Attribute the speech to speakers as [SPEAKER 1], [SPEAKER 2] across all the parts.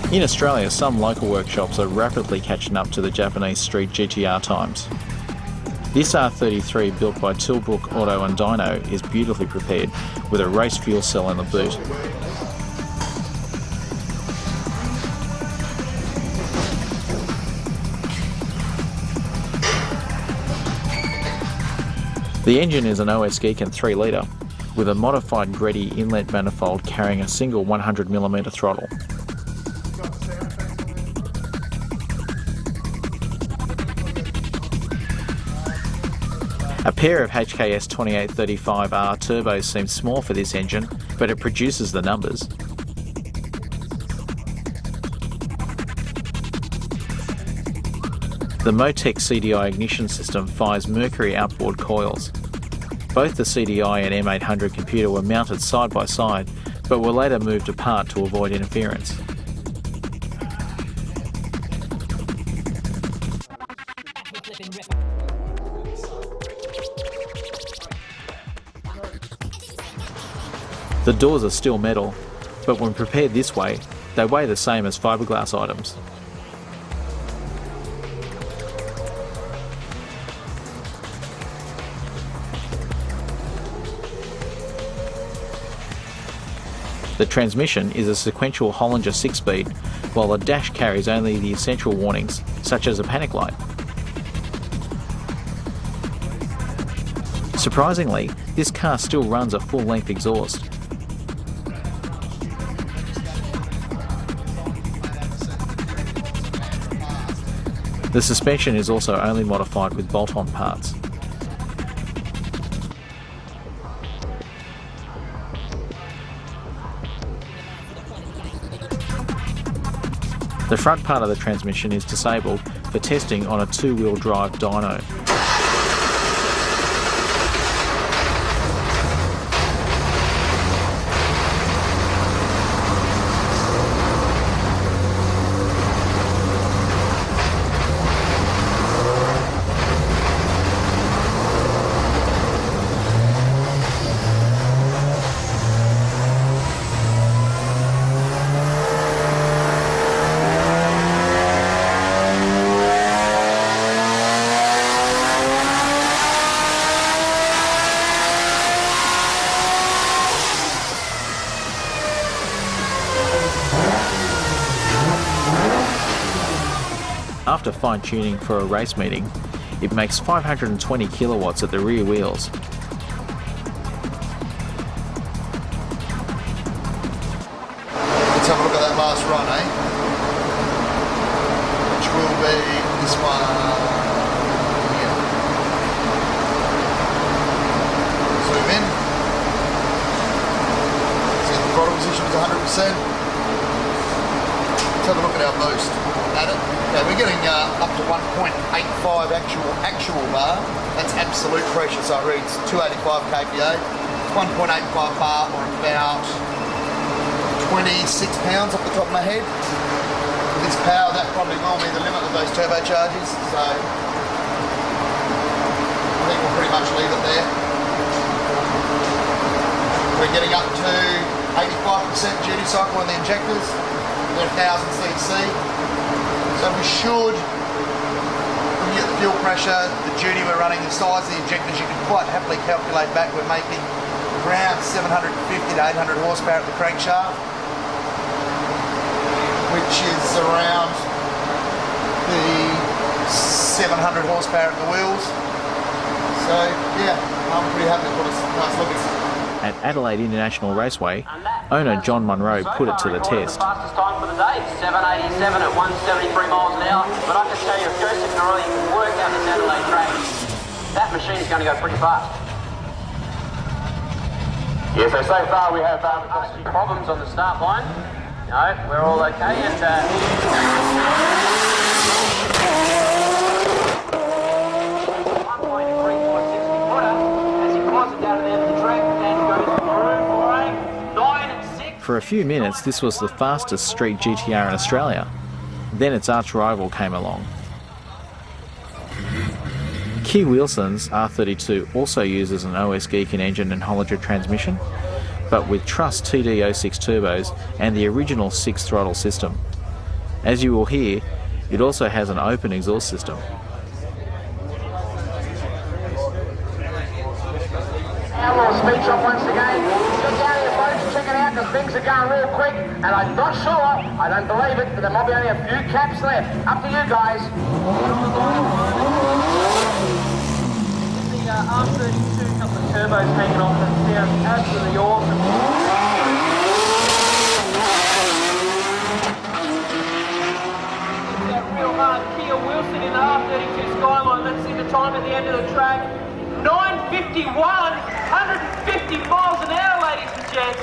[SPEAKER 1] In Australia, some local workshops are rapidly catching up to the Japanese street GTR times. This R33, built by Tilbrook Auto and Dyno, is beautifully prepared with a race fuel cell in the boot. The engine is an OS Giken 3 litre with a modified Greddy inlet manifold carrying a single 100mm throttle. A pair of HKS 2835R turbos seems small for this engine, but it produces the numbers. The Motec CDI ignition system fires Mercury outboard coils. Both the CDI and M800 computer were mounted side by side, but were later moved apart to avoid interference. The doors are still metal, but when prepared this way, they weigh the same as fiberglass items. The transmission is a sequential Holinger 6-speed, while the dash carries only the essential warnings, such as a panic light. Surprisingly, this car still runs a full-length exhaust. The suspension is also only modified with bolt-on parts. The front part of the transmission is disabled for testing on a two-wheel drive dyno. After fine-tuning for a race meeting, it makes 520 kilowatts at the rear wheels.
[SPEAKER 2] Let's have a look at that last run, eh? Which will be this one here. Zoom in. See the throttle position is 100%. Let's have a look at our boost. At it. Okay, we're getting up to 1.85 actual bar. That's absolute pressure, so it reads 285 kPa. 1.85 bar, or about 26 pounds off the top of my head. With this power, that probably will be the limit of those turbochargers, so I think we'll pretty much leave it there. We're getting up to 85% duty cycle on the injectors. They're 1000 cc. So we should, when you get the fuel pressure, the duty we're running, the size of the injectors, you can quite happily calculate back. We're making around 750 to 800 horsepower at the crankshaft, which is around the 700 horsepower at the wheels. So yeah, I'm pretty happy with what it's nice looking.
[SPEAKER 1] At Adelaide International Raceway, owner John Munro put it to the test.
[SPEAKER 3] Fastest time for the day, 7:87 at 173 miles an hour. But I can tell you, if Joseph Norelli can work out this Adelaide track, that machine is going to go pretty fast. Yeah, so far we have problems on the start line. No, we're all okay, and
[SPEAKER 1] For a few minutes, this was the fastest street GTR in Australia. Then its arch rival came along. Key Wilson's R32 also uses an OS Giken engine and Holinger transmission, but with Truss TD06 turbos and the original 6-throttle system. As you will hear, it also has an open exhaust system.
[SPEAKER 4] Our little speed shop once again. Get down here, folks, check it out, because things are going real quick, and I'm not sure, I don't believe it, but there might be only a few caps left. Up to you guys.
[SPEAKER 5] The R32, couple of turbos hanging off, and it sounds absolutely awesome. It's that real hard Kia Wilson in the R32 Skyline. Let's see the time at the end of the track. 9:51, 150 miles an hour, ladies and gents.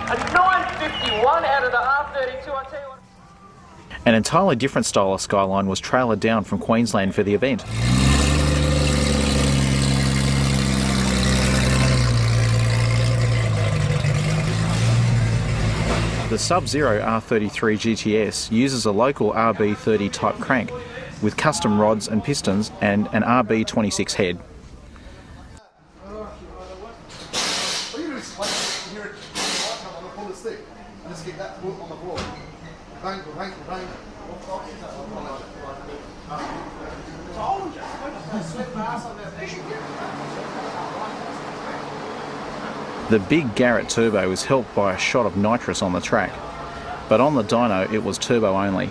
[SPEAKER 5] A 9:51 out of the R32, I tell you what.
[SPEAKER 1] An entirely different style of Skyline was trailered down from Queensland for the event. The Sub-Zero R33 GTS uses a local RB30 type crank with custom rods and pistons and an RB26 head.
[SPEAKER 2] Just get that foot on the floor. Bang, bang, bang.
[SPEAKER 1] The big Garrett turbo was helped by a shot of nitrous on the track, but on the dyno it was turbo only.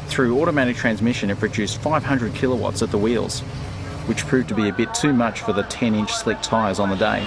[SPEAKER 1] Through automatic transmission, it produced 500 kilowatts at the wheels, which proved to be a bit too much for the 10-inch slick tyres on the day.